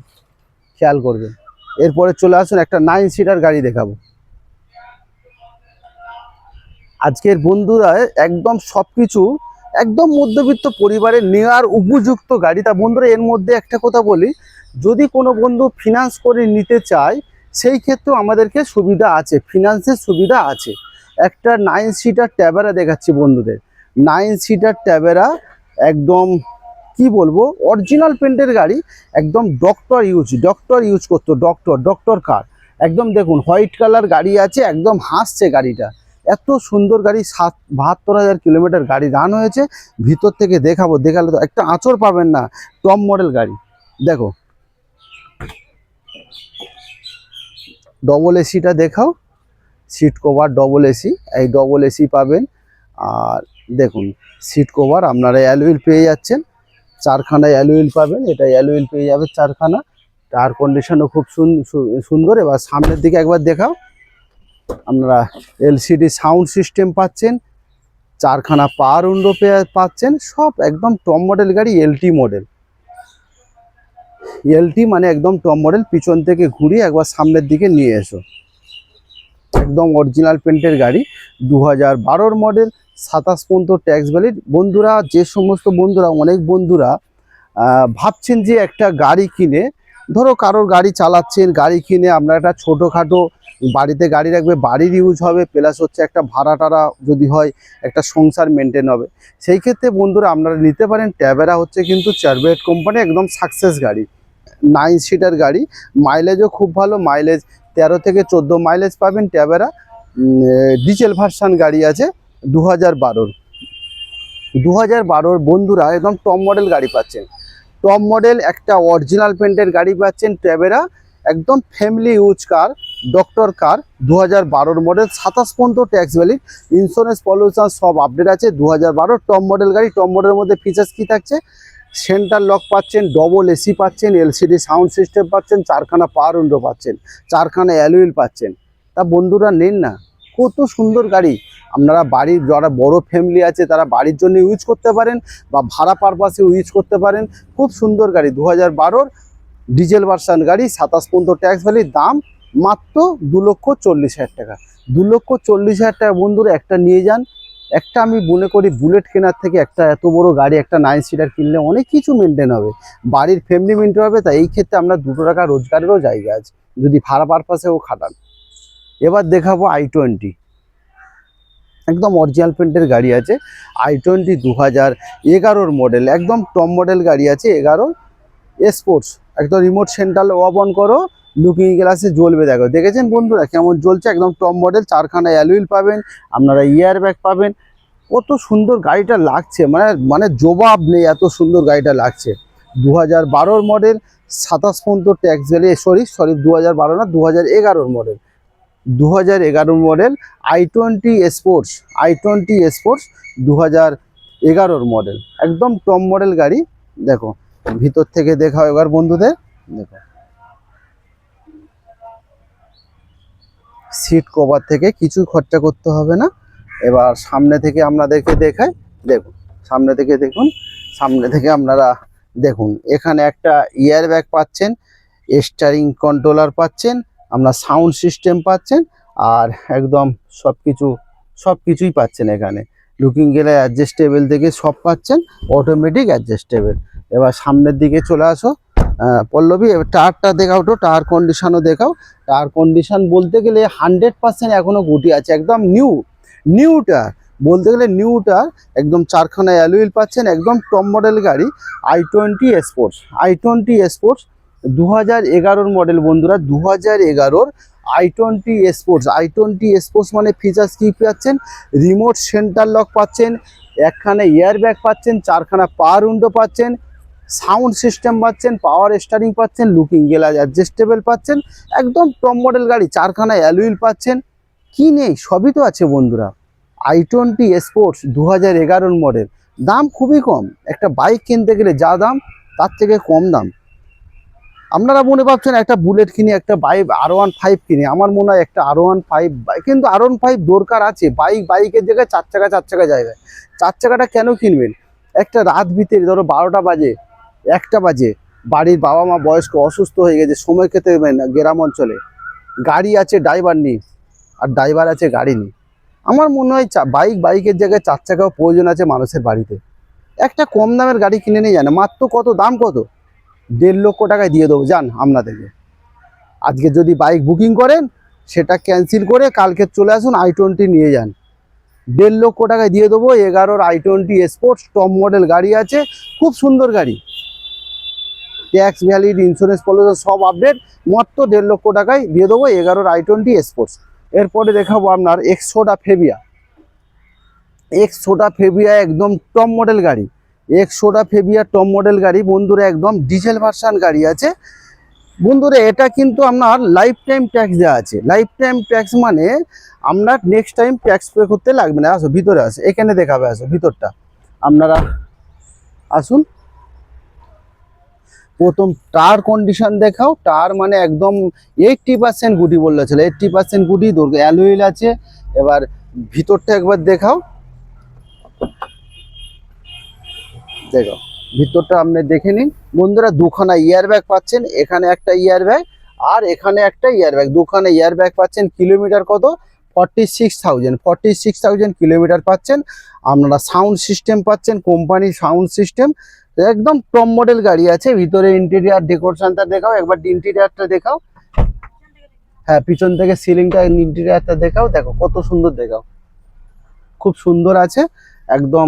খেয়াল করবেন। এরপরে চলে আসুন, একটা 9 সিটার গাড়ি দেখাবো। আজকের বন্ধুরা একদম সবকিছু একদম মধ্যবিত্ত পরিবারের নেওয়ার উপযুক্ত গাড়ি। তা বন্ধুরা এর মধ্যে একটা কথা বলি, যদি কোনো বন্ধু ফিনান্স করে নিতে চায় সেই ক্ষেত্রেও আমাদেরকে সুবিধা আছে, ফিনান্সের সুবিধা আছে। একটা 9 সিটার ট্যাভেরা দেখাচ্ছি বন্ধুদের। 9 সিটার ট্যাভেরা, একদম কি বলবো, অরিজিনাল পেন্টের গাড়ি, একদম ডক্টর ইউজ করতো, ডক্টর কার। একদম দেখুন হোয়াইট কালার গাড়ি আছে, একদম হাসছে গাড়িটা, এত সুন্দর গাড়ি। 72,000 কিলোমিটার গাড়ি রান হয়েছে। ভিতর থেকে দেখালে তো একটা আঁচড় পাবেন না, টপ মডেল গাড়ি। দেখো ডবল এসিটা দেখাও, সিট কভার ডবল এসি, এই ডবল এসি পাবেন। আর দেখুন সিট কভার আপনারা অ্যালুইল পেয়ে যাচ্ছেন, 4খানা অ্যালুইল পাবেন, এটা অ্যালুইল পেয়ে যাবে 4খানা। টায়ার কন্ডিশনও খুব সুন্দর। এবার সামনের দিকে একবার দেখাও, আপনারা এলসিডি সাউন্ড সিস্টেম পাচ্ছেন, 4খানা পাওয়ার উইন্ডো পাচ্ছেন, সব একদম টপ মডেল গাড়ি। এলটি মানে একদম টপ মডেল। পিছন থেকে ঘুরিয়ে একবার সামনের দিকে নিয়ে এসো, একদম অরিজিনাল পেন্টের গাড়ি, 2012 মডেল, 27 পর্যন্ত ট্যাক্স ভ্যালিড। বন্ধুরা যে সমস্ত বন্ধুরা, অনেক বন্ধুরা ভাবছেন যে একটা গাড়ি কিনে, ধরো কারোর গাড়ি চালাচ্ছেন, গাড়ি কিনে আপনারা একটা ছোটোখাটো বাড়িতে গাড়ি রাখবে, বাড়ির ইউজ হবে, প্লাস হচ্ছে একটা ভাড়া টাড়া যদি হয়, একটা সংসার মেনটেন হবে, সেই ক্ষেত্রে বন্ধুরা আপনারা নিতে পারেন। ট্যাভেরা হচ্ছে কিন্তু চারবেট কোম্পানি, একদম সাকসেস গাড়ি, 9 সিটার গাড়ি। মাইলেজও খুব ভালো, মাইলেজ 13 থেকে 14 মাইলেজ পাবেন। ট্যাভেরা ডিজেল ভার্সান গাড়ি আছে, 2012 বন্ধুরা একদম টপ মডেল গাড়ি পাচ্ছেন। টপ মডেল একটা অরিজিনাল পেন্টের গাড়ি পাচ্ছেন ট্যাভেরা, একদম ফ্যামিলি ইউজ কার, ডক্টর কার, 2012 মডেল, 27 পর্যন্ত ট্যাক্স ভ্যালিড, ইন্স্যুরেন্স পলিউশন সব আপডেট আছে। 2012 টপ মডেল গাড়ি। টপ মডেলের মধ্যে ফিচার্স কি থাকছে, সেন্টার লক পাচ্ছেন, ডবল এসি পাচ্ছেন, এলসিডি সাউন্ড সিস্টেম পাচ্ছেন, 4খানা পাওয়ার উইন্ডো পাচ্ছেন, 4খানা অ্যালুইল পাচ্ছেন। তা বন্ধুরা নিন না, কত সুন্দর গাড়ি। আপনারা বাড়ির যারা বড় ফ্যামিলি আছে তারা বাড়ির জন্য ইউজ করতে পারেন, বা ভাড়া পারপাসে ইউজ করতে পারেন। খুব সুন্দর গাড়ি, 2012 ডিজেল ভার্সান গাড়ি, 27 পর্যন্ত ট্যাক্স ভ্যালি। দাম মাত্র 2,40,000 টাকা। 2,40,000 টাকা বন্ধুরা একটা নিয়ে যান। একটা আমি মনে করি বুলেট কেনার থেকে একটা এত বড় গাড়ি, একটা 9 সিটার কিনলে অনেক কিছু মেনটেন হবে, বাড়ির ফ্যামিলি মেনটেন হবে। তাই এই ক্ষেত্রে আমরা 2 টাকা রোজগারেরও জায়গা আছে যদি ভাড়া পারপাসেও খাটান। এবার দেখাবো i20, একদম অরিজিনাল পেন্টের গাড়ি আছে। i20 2011 মডেল, একদম টপ মডেল গাড়ি আছে। 11 স্পোর্টস, একদম রিমোট সেন্ট্রাল অফ অন করো, লুকিং গ্লাসে জ্বলবে। দেখেছেন বন্ধুরা কেমন জ্বলছে, একদম টপ মডেল। 4খানা অ্যালুইল পাবেন, আপনারা ইয়ার ব্যাগ পাবেন। কত সুন্দর গাড়িটা লাগছে, মানে জবাব নেই, এত সুন্দর গাড়িটা লাগছে। 2012 মডেল, 27 পর্যন্ত ট্যাক্স ভ্যালি, সরি 2012 না, 2011 model, 2011 model. i20 sports, i20 sports 2011 model, একদম টপ মডেল গাড়ি। দেখো ভিতর থেকে দেখাও এবার বন্ধুদের। দেখো সিট কভার থেকে কিছু খরচা করতে হবে না। এবার সামনে থেকে আপনাদেরকে দেখাই। দেখুন সামনে থেকে দেখুন, সামনে থেকে আপনারা দেখুন এখানে একটা ইয়ার ব্যাগ পাচ্ছেন, স্টিয়ারিং কন্ট্রোলার পাচ্ছেন, আপনার সাউন্ড সিস্টেম পাচ্ছেন, আর একদম সবকিছুই পাচ্ছেন এখানে। লুকিং গেলে অ্যাডজাস্টেবল থেকে সব পাচ্ছেন, অটোমেটিক অ্যাডজাস্টেবল। এবার সামনের দিকে চলে আসো পল্লবী, এবার টায়ারটা দেখাও, তো টায়ার কন্ডিশনও দেখাও। টায়ার কন্ডিশন বলতে গেলে 100% এখনো গুটি আছে, একদম নিউ টায়ার বলতে গেলে নিউ টায়ার। একদম চারখানা অ্যালুইল পাচ্ছেন, একদম টপ মডেল গাড়ি i20 sports. i20 sports 2011 model বন্ধুরা, 2011 i20 স্পোর্টস। i20 স্পোর্টস মানে ফিচার্স কি পাচ্ছেন? রিমোট সেন্টার লক পাচ্ছেন, একখানা এয়ার ব্যাগ পাচ্ছেন, চারখানা পাওয়ার উইন্ডো পাচ্ছেন, সাউন্ড সিস্টেম পাচ্ছেন, পাওয়ার স্টারিং পাচ্ছেন, লুকিং গ্লাস অ্যাডজাস্টেবল পাচ্ছেন, একদম টপ মডেল গাড়ি। চারখানা অ্যালুইল পাচ্ছেন, কি নেই সবই তো আছে বন্ধুরা। i20 স্পোর্টস 2011 মডেল, দাম খুবই কম। একটা বাইক কিনতে গেলে যা দাম তার থেকে কম দাম। আপনারা মনে ভাবছেন একটা বুলেট কিনি, একটা বাইক R15 কিনি, আমার মনে হয় একটা R15 বাইক, কিন্তু R15 দরকার আছে। বাইকের জায়গায় চার চাকা জায়গায় চার চাকাটা কেন কিনবেন? একটা রাত ভিতরে ধরো 12টা বাজে 1টা বাজে, বাড়ির বাবা মা বয়স্ক অসুস্থ হয়ে গেছে, সময় খেতে দেবেন না, গ্রাম অঞ্চলে গাড়ি আছে ড্রাইভার নেই, আর ড্রাইভার আছে গাড়ি নেই। আমার মনে হয় বাইকের জায়গায় চার চাকাও প্রয়োজন আছে মানুষের বাড়িতে। একটা কম দামের গাড়ি কিনে নিয়ে যান, মাত্র কত দাম, কত 1.5 লক্ষ টাকায় দিয়ে দেবো, যান আপনাদেরকে। আজকে যদি বাইক বুকিং করেন সেটা ক্যান্সেল করে কালকে চলে আসুন, i20 নিয়ে যান, 1.5 লক্ষ টাকায় দিয়ে দেবো। 11 i20 স্পোর্টস টপ মডেল গাড়ি আছে, খুব সুন্দর গাড়ি, ট্যাক্স ভ্যালিড, ইন্স্যুরেন্স পলিসি সব আপডেট, মাত্র 1.5 লক্ষ টাকায় দিয়ে দেবো 11 i20 স্পোর্টস। এরপরে দেখাবো আপনার এক্সোডা ফেবিয়া, একদম টপ মডেল গাড়ি। এক্সোডা ফেবিয়া টপ মডেল গাড়ি বন্ধুরা, একদম ডিজেল ভার্সন গাড়ি আছে বন্ধুরা। এটা কিন্তু আপনার লাইফ টাইম ট্যাক্স দেওয়া আছে। লাইফ টাইম ট্যাক্স মানে আপনার নেক্সট টাইম ট্যাক্স পে করতে লাগবে না। আসো ভিতরে আসো, এখানে দেখাবে, আসো ভিতরটা আপনারা আসুন। প্রথম টায়ার কন্ডিশন দেখাও। টায়ার মানে একদম 80% গুটি বললে চলে, 80% গুটি, অ্যালুইল আছে। এবার ভিতরটা একবার দেখাও, দেখো ভিতরটা আপনি দেখে নিন বন্ধুরা। দুখানা ইয়ার ব্যাগ পাচ্ছেন, এখানে একটা ইয়ার ব্যাগ আর এখানে একটা ইয়ার ব্যাগ, দুখানা ইয়ার ব্যাগ পাচ্ছেন। কিলোমিটার কত? 46,000 কিলোমিটার পাচ্ছেন। আপনারা সাউন্ড সিস্টেম পাচ্ছেন, কোম্পানি সাউন্ড সিস্টেম, একদম টপ মডেল গাড়ি আছে। ভিতরে ইন্টেরিয়ার ডেকোরেশনটা দেখাও, একবার ইন্টেরিয়ারটা দেখাও। হ্যাঁ, পিছন থেকে সিলিংটা, ইন্টেরিয়ারটা দেখাও, দেখো কত সুন্দর, দেখাও খুব সুন্দর আছে একদম।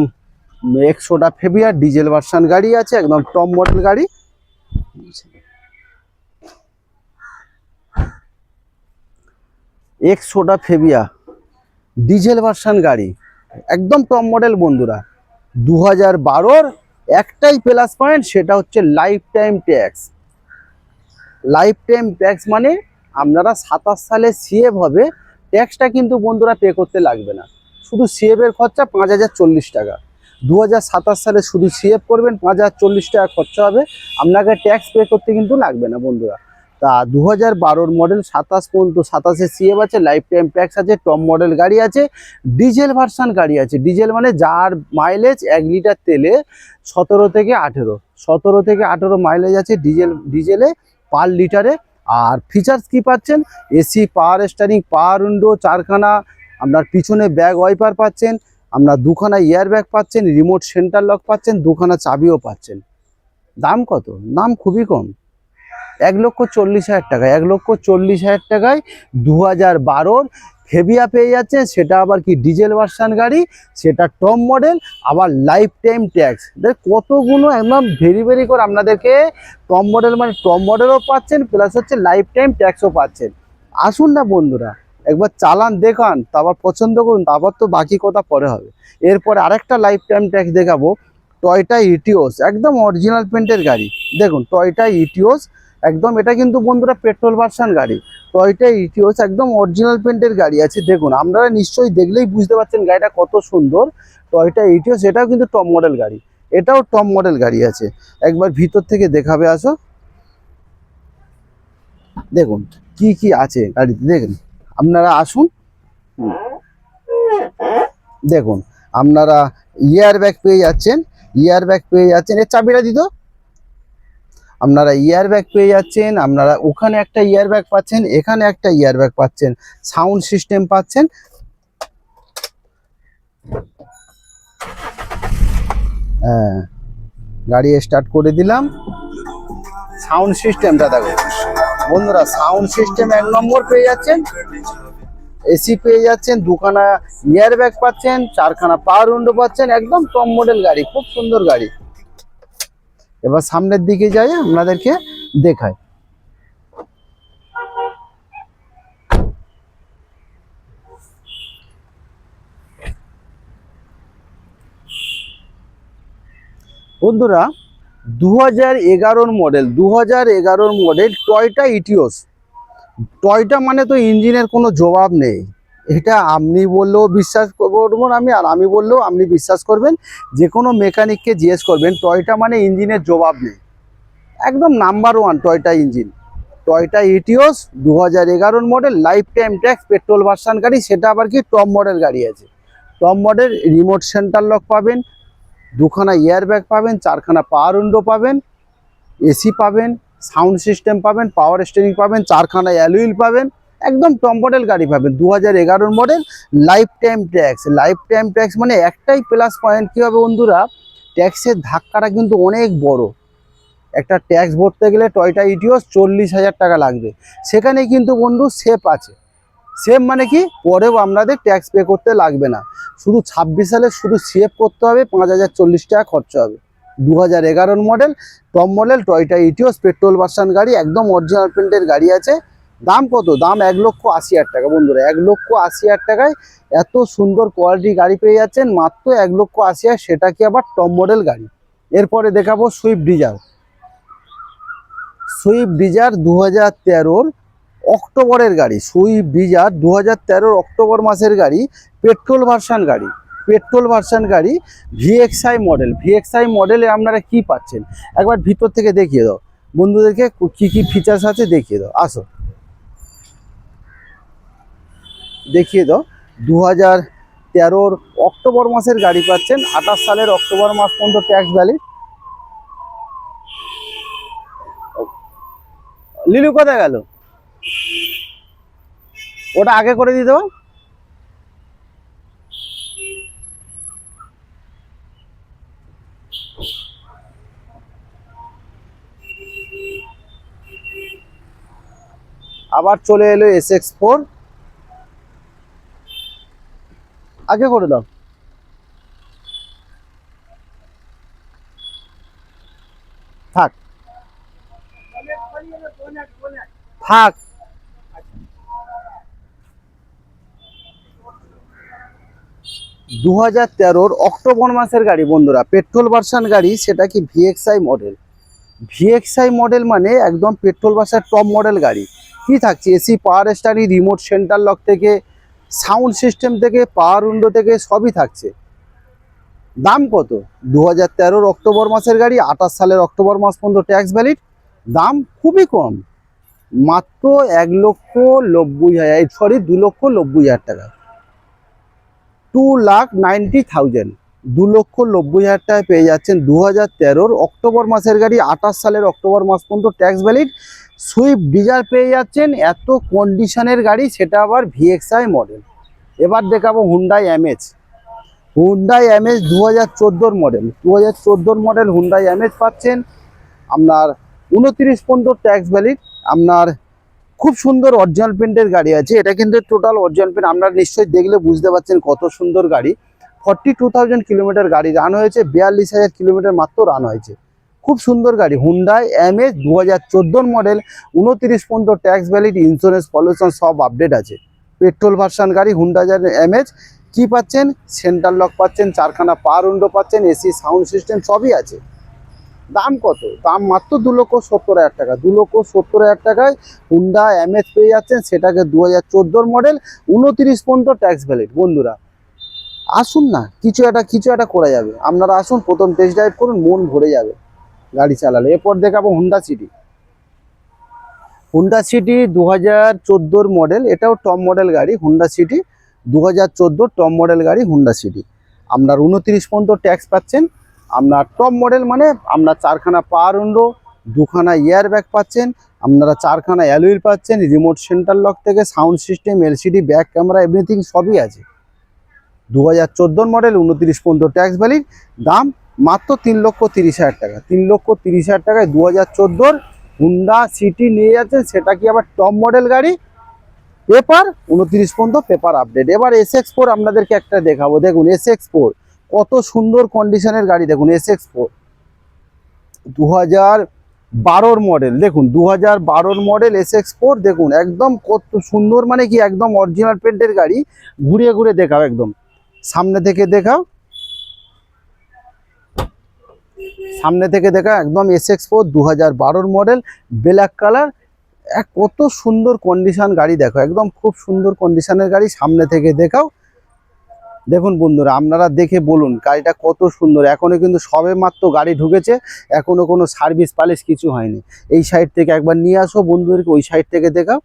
এক্সোডা ফেবিয়া ডিজেল ভার্সন গাড়ি আছে, একদম টপ মডেল গাড়ি। এক্সোডা ফেবিয়া ডিজেল ভার্সন গাড়ি, একদম টপ মডেল বন্ধুরা। 2012 একটাই প্লাস পয়েন্ট, সেটা হচ্ছে life time tax. Life time tax মানে আপনারা 27 সালে সিএফ হবে, ট্যাক্সটা কিন্তু বন্ধুরা পে করতে লাগবে না। শুধু সিএফ এর খরচা 5,040 টাকা। 2027 সালে শুধু সিএফ করবেন, 5,040 টাকা খরচা হবে, আপনাকে ট্যাক্স পে করতে কিন্তু লাগবে না বন্ধুরা। তা 2012 মডেল 27 পর্যন্ত, 27-এ সিএফ আছে, লাইফ টাইম ট্যাক্স আছে, টপ মডেল গাড়ি আছে, ডিজেল ভার্সন গাড়ি আছে। ডিজেল মানে যার মাইলেজ 1 লিটার তেলে 17 থেকে 18 মাইলেজ আছে ডিজেলে পার লিটারে। আর ফিচার্স কি পাচ্ছেন? AC, power steering, power window, চারখানা আপনার পিছনে ব্যাগ ওয়াইপার পাচ্ছেন, আপনার দুখানা এয়ার ব্যাগ পাচ্ছেন, রিমোট সেন্টার লক পাচ্ছেন, দুখানা চাবিও পাচ্ছেন। দাম কত? দাম খুবই কম, 1,40,000 টাকায়। 1,40,000 টাকায় 2012 ফেবিয়া পেয়ে যাচ্ছে, সেটা আবার কি ডিজেল ভার্সন গাড়ি, সেটা টপ মডেল, আবার লাইফ টাইম ট্যাক্স। কতগুলো একদম ভেরি করে আপনাদেরকে টপ মডেল মানে টপ মডেলও পাচ্ছেন, প্লাস হচ্ছে লাইফ টাইম ট্যাক্সও পাচ্ছেন। আসুন না বন্ধুরা, একবার চালান দেখান, তারপর পছন্দ করুন, তারপর তো বাকি কথা পরে হবে। এরপরে আরেকটা লাইফ টাইম ট্যাক্স দেখাবো, টয়োটা ইটিওস, একদম অরিজিনাল পেন্টের গাড়ি। দেখুন টয়োটা ইটিওস, একদম এটা কিন্তু বন্ধুরা পেট্রোল ভার্সন গাড়ি। টয়োটা ইটিওস একদম অরিজিনাল পেন্টের গাড়ি আছে। দেখুন আপনারা নিশ্চয়ই দেখলেই বুঝতে পারছেন গাড়িটা কত সুন্দর। টয়োটা ইটিওস, এটাও কিন্তু টপ মডেল গাড়ি। এটাও টপ মডেল গাড়ি আছে, একবার ভিতর থেকে দেখাবে, আসো দেখুন কি কি আছে গাড়িতে, দেখুন আপনারা আসুন। দেখুন আপনারা ইয়ার ব্যাগ পেয়ে যাচ্ছেন, ইয়ার ব্যাগ পেয়ে যাচ্ছেন, এর চাবিটা দিত, আপনারা ইয়ার ব্যাগ পেয়ে যাচ্ছেন, আপনারা ওখানে একটা ইয়ার ব্যাগ পাচ্ছেন, এখানে একটা ইয়ার ব্যাগ পাচ্ছেন, সাউন্ড সিস্টেম পাচ্ছেন। হ্যাঁ, গাড়ি স্টার্ট করে দিলাম, সাউন্ড সিস্টেমটা দেখো বন্ধুরা, সাউন্ড সিস্টেম 1 নম্বর পেয়ে যাচ্ছেন, এসি পেয়ে যাচ্ছেন, দুখানা ইয়ার ব্যাগ পাচ্ছেন, 4খানা পাওয়ার উইন্ডো পাচ্ছেন, একদম টপ মডেল গাড়ি, খুব সুন্দর গাড়ি। এবার সামনের দিকে যাই, আপনাদেরকে দেখাই। বন্ধুরা 2011 মডেল, 2011 মডেল টয়োটা ইটিওস। টয়োটা মানে তো ইঞ্জিনের কোনো জবাব নেই, এটা আপনি বললেও বিশ্বাস করবো আমি, আর আমি বললেও আপনি বিশ্বাস করবেন। যে কোনো মেকানিককে জিজ্ঞেস করবেন, টয়োটা মানে ইঞ্জিনের জবাব নেই, একদম number 1 Toyota engine. Toyota Etios 2011 model, life time tax, petrol version গাড়ি, সেটা আবার কি টপ মডেল গাড়ি আছে। Top model, remote centre lock পাবেন, দুখানা এয়ার ব্যাগ পাবেন, 4খানা পাওয়ার উইন্ডো পাবেন, এসি পাবেন, সাউন্ড সিস্টেম পাবেন, পাওয়ার স্টিয়ারিং পাবেন, 4খানা অ্যালুইল পাবেন, একদম টপ মডেল গাড়ি পাবেন। 2011 model, life time tax. Life time tax মানে একটাই প্লাস পয়েন্ট কী হবে বন্ধুরা, ট্যাক্সের ধাক্কাটা কিন্তু অনেক বড়। একটা ট্যাক্স ভরতে গেলে টয়োটা ইটিওস 40,000 টাকা লাগবে, সেখানে কিন্তু বন্ধু সেফ আছে। সেফ মানে কি, পরেও আপনাদের ট্যাক্স পে করতে লাগবে না, শুধু 26 সালে শুধু সেভ করতে হবে, 5,040 টাকা খরচা হবে। 2011 model, top model Toyota Etios, petrol version গাড়ি, একদম অরিজিনাল প্রিন্টের গাড়ি আছে। দাম কত? দাম 1,80,000 টাকা বন্ধুরা, 1,80,000 টাকায় এত সুন্দর কোয়ালিটি গাড়ি পেয়ে যাচ্ছেন মাত্র 1,80,000, সেটা কি আবার টপ মডেল গাড়ি। এরপরে দেখাবো সুইফট ডিজায়ার। সুইফট ডিজায়ার 2013 অক্টোবরের গাড়ি, সুইফট ডিজায়ার 2013 অক্টোবর মাসের গাড়ি, পেট্রোল ভার্সন গাড়ি, পেট্রোল ভার্সন গাড়ি, ভিএক্সআই মডেল। ভিএক্সআই মডেলে আপনারা কি পাচ্ছেন একবার ভিতর থেকে দেখিয়ে দাও বন্ধুদেরকে, কি কি ফিচার্স আছে দেখিয়ে দাও, আসো দেখিয়ে দাও। 2013 অক্টোবর মাসের গাড়ি পাচ্ছেন, 28 সালের অক্টোবর মাস পর্যন্ত ট্যাক্স ভ্যালিড। লিলু কোথায় গেল? ওটা আগে করে দিতে হবে। আবার চলে এলো SX4, আগে করে দাও। থাক থাক, 2013 অক্টোবর মাসের গাড়ি বন্ধুরা, পেট্রোল ভার্সন গাড়ি, সেটা কি ভিএক্সআই মডেল। ভিএক্সআই মডেল মানে একদম পেট্রোল ভার্সন টপ মডেল গাড়ি। কি থাকছে? AC, power steering, remote centre lock থেকে, সাউন্ড সিস্টেম থেকে, পাওয়ার উইন্ডো থেকে সবই থাকছে। দাম কত? 2013 অক্টোবর মাসের গাড়ি, 28 সালের অক্টোবর মাস পর্যন্ত ট্যাক্স ভ্যালিড। দাম খুবই কম, মাত্র 1,90,000, সরি 2,90,000 টাকা, 2,90,000, 2,90,000 টাকায় পেয়ে যাচ্ছেন 2013 অক্টোবর মাসের গাড়ি, 28 সালের অক্টোবর মাস পর্যন্ত ট্যাক্স ভ্যালিড। সুইফট ডিজায়ার পেয়ে যাচ্ছেন, এত কন্ডিশনের গাড়ি, সেটা আবার ভিএক্সআই মডেল। এবার দেখাবো Hyundai MH. Hyundai MH 2014 model, 2014 model Hyundai MH পাচ্ছেন আপনার 29 পর্যন্ত ট্যাক্স ভ্যালিড। আপনার খুব সুন্দর অরিজিনাল প্রিন্টের গাড়ি আছে, এটা কিন্তু টোটাল অরিজিনাল প্রিন্ট, আপনারা নিশ্চয়ই দেখলে বুঝতে পারছেন কত সুন্দর গাড়ি। 42,000 কিলোমিটার গাড়ি রান হয়েছে, 42,000 কিলোমিটার মাত্র রান হয়েছে। খুব সুন্দর গাড়ি হুন্ডাই এমএচ 2014 মডেল, 29 পর্যন্ত ট্যাক্স ভ্যালিড, ইন্স্যুরেন্স, পলিউশন সব আপডেট আছে। পেট্রোল ভার্সন গাড়ি হুন্ডাই এমএচ। কি পাচ্ছেন? সেন্টার লক পাচ্ছেন, 4খানা পাওয়ার উইন্ডো পাচ্ছেন, এসি, সাউন্ড সিস্টেম সবই আছে। দাম কত? দাম মাত্র 2,70,000 টাকা, 2,70,000 টাকায় হুন্ডা এমএচ পেয়ে যাচ্ছেন, সেটাকে 2014 মডেল, 29 পর্যন্ত ট্যাক্স ভ্যালিড বন্ধুরা। আসুন না, কিছু একটা করা যাবে। আপনারা আসুন, প্রথম টেস্ট ড্রাইভ করুন, মন ভরে যাবে গাড়ি চালালে। এরপর দেখাবো Honda city. Honda city 2014 model, এটাও টপ মডেল গাড়ি। হুন্ডা সিটি 2014 টপ মডেল গাড়ি হুন্ডা সিটি। আপনার 29 পর্যন্ত ট্যাক্স পাচ্ছেন। আপনার টপ মডেল মানে আপনার 4খানা পাওয়ার উইন্ডো, 2খানা এয়ার ব্যাগ পাচ্ছেন, আপনারা 4খানা অ্যালুইল পাচ্ছেন, রিমোট সেন্টার লক থেকে sound system, LCD, back camera, everything সবই আছে। 2014 মডেল, 29 পর্যন্ত ট্যাক্স ভ্যালিড। দাম মাত্র 3,30,000 টাকা। 3,30,000 টাকায় 2014 হুন্ডা সিটি নিয়ে যাচ্ছেন, সেটা কি আবার টপ মডেল গাড়ি। পেপার 29 পর্যন্ত পেপার আপডেট। এবার SX4 আপনাদেরকে একটা দেখাবো। দেখুন SX4 কত সুন্দর কন্ডিশনের গাড়ি। দেখুন SX4 2012 মডেল। দেখুন 2012 মডেল SX4 দেখুন একদম কত সুন্দর, মানে কি একদম অরিজিনাল পেন্টের গাড়ি। ঘুরিয়ে ঘুরে দেখাও, একদম সামনে থেকে দেখাও, সামনে থেকে দেখা একদম SX4 2012 মডেল, ব্ল্যাক কালার। কত সুন্দর কন্ডিশন গাড়ি, দেখো একদম খুব সুন্দর কন্ডিশনের গাড়ি। সামনে থেকে দেখাও। দেখুন বন্ধুরা, আপনারা দেখে বলুন গাড়িটা কত সুন্দর। এখনো কিন্তু সবে মাত্র গাড়ি ঢুকেছে, এখনো কোনো সার্ভিস পালিশ কিছু হয়নি। এই সাইড থেকে একবার নিয়ে আসো বন্ধুদেরকে, ওই সাইড থেকে দেখাও।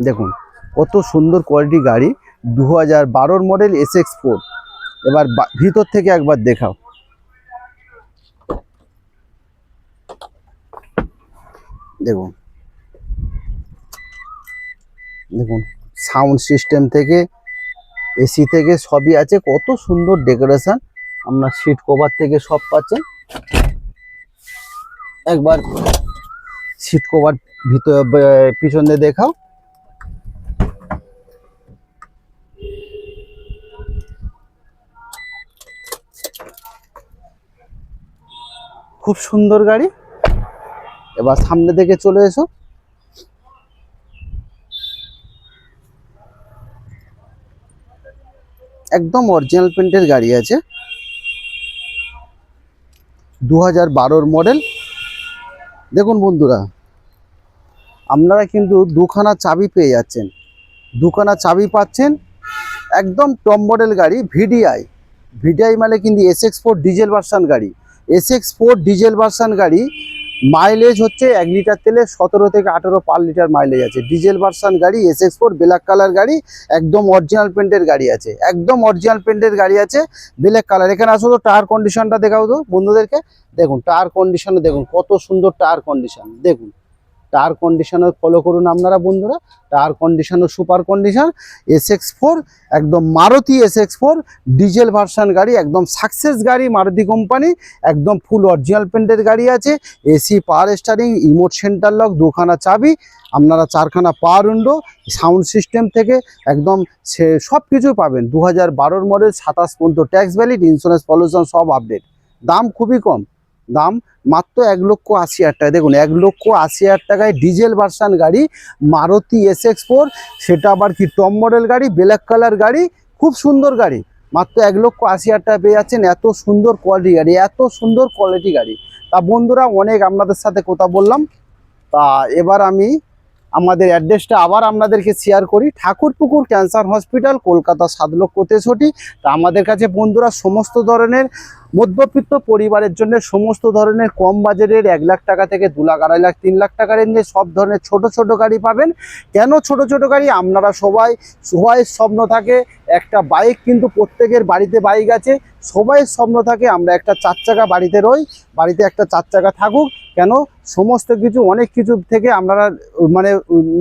দেখুন কত সুন্দর কোয়ালিটি গাড়ি, 2012 মডেল SX4। এবার ভিতর থেকে একবার দেখাও। দেখুন দেখুন সাউন্ড সিস্টেম থেকে এসি থেকে সবই আছে। কত সুন্দর ডেকোরেশন, আপনার সিট কভার থেকে সব পাচ্ছেন। একবার সিট কভার ভিতর পিছনে দেখাও। খুব সুন্দর গাড়ি। এবার সামনে থেকে চলে এসো। একদম অরিজিনাল পেন্টের গাড়ি আছে, 2012 মডেল। দেখুন বন্ধুরা, আপনারা কিন্তু 2খানা চাবি পেয়ে যাচ্ছেন, 2খানা চাবি পাচ্ছেন। একদম টপ মডেল গাড়ি, ভিডিআই মানে কিন্তু SX4 ডিজেল ভার্সন গাড়ি। SX4 ডিজেল ভার্সন গাড়ি, মাইলেজ হচ্ছে 1 লিটার তেলে 17 থেকে 18 পার লিটার মাইলেজ আছে। ডিজেল ভার্সন গাড়ি SX4, ব্ল্যাক কালার গাড়ি, একদম অরিজিনাল পেন্টের গাড়ি আছে, একদম অরিজিনাল পেন্টের গাড়ি আছে, ব্ল্যাক কালার। এখানে আসো তো, টায়ার কন্ডিশনটা দেখাও তো বন্ধুদেরকে। দেখুন টায়ার কন্ডিশনে দেখুন কত সুন্দর টায়ার কন্ডিশন। দেখুন টায়ার কন্ডিশনও ফলো করুন আপনারা বন্ধুরা, টায়ার কন্ডিশনও সুপার কন্ডিশন। SX4 একদম মারুতি SX4 ডিজেল ভার্সন গাড়ি, একদম সাকসেস গাড়ি মারুতি কোম্পানি, একদম ফুল অরিজিনাল পেন্টের গাড়ি আছে। AC, power steering, remote centre lock, 2খানা চাবি, আপনারা 4খানা পাওয়ার উইন্ডো, সাউন্ড সিস্টেম থেকে একদম সব কিছু পাবেন। 2012 মডেল, 27 পর্যন্ত ট্যাক্স ভ্যালিড, ইন্স্যুরেন্স পলিউশন সব আপডেট। দাম খুবই কম, দাম মাত্র 1,80,000 টাকা। দেখুন 1,80,000 টাকায় ডিজেল ভার্সন গাড়ি মারুতি SX4, সেটা আবার কি টপ মডেল গাড়ি, ব্ল্যাক কালার গাড়ি, খুব সুন্দর গাড়ি। মাত্র 1,80,000 টাকা পেয়ে যাচ্ছেন। এত সুন্দর কোয়ালিটি গাড়ি, এত সুন্দর কোয়ালিটি গাড়ি। তা বন্ধুরা, অনেক আপনাদের সাথে কথা বললাম। তা এবার আমি আমাদের অ্যাড্রেসটা আবার আপনাদেরকে শেয়ার করি। Thakurpukur cancer hospital, Kolkata 7,63,000। তা আমাদের কাছে বন্ধুরা সমস্ত ধরনের মধ্যবিত্ত পরিবারের জন্য সমস্ত ধরনের কম বাজেটের 1 লাখ টাকা থেকে 2 লাখ, 2.5 লাখ, 3 লাখ টাকা রেঞ্জে সব ধরনের ছোট ছোট গাড়ি পাবেন। কেন ছোট ছোট গাড়ি? আপনারা সবাই স্বপ্ন থাকে একটা বাইক, কিন্তু প্রত্যেকের বাড়িতে বাইক আছে। সবাই স্বপ্ন থাকে আমরা একটা 4 চাকা বাড়িতে বাড়িতে একটা 4 চাকা থাকুক। কেন? সমস্ত কিছু অনেক কিছু থেকে আপনারা মানে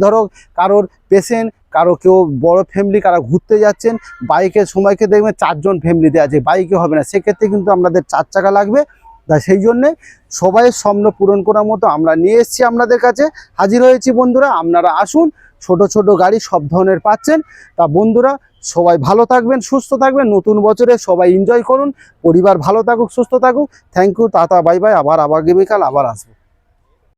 ধরো কারোর পেশেন্ট, কারো কেউ বড় ফ্যামিলি, কারা ঘুরতে যাচ্ছেন, বাইকের সময়কে দেখবেন 4 জন ফ্যামিলিতে আছে, বাইকে হবে না, সেক্ষেত্রে কিন্তু আপনাদের 4 চাকা লাগবে। তা সেই জন্যে সবাইয়ের স্বপ্ন পূরণ করার মতো আমরা নিয়ে এসেছি আপনাদের কাছে, হাজির হয়েছি বন্ধুরা। আপনারা আসুন, ছোট ছোট গাড়ি সব ধরনের পাচ্ছেন। তা বন্ধুরা সবাই ভালো থাকবেন, সুস্থ থাকবেন, নতুন বছরে সবাই এনজয় করুন, পরিবার ভালো থাকুক, সুস্থ থাকুক। থ্যাংক ইউ, টাটা, বাই বাই। আবার আগামীকাল আবার আসবো।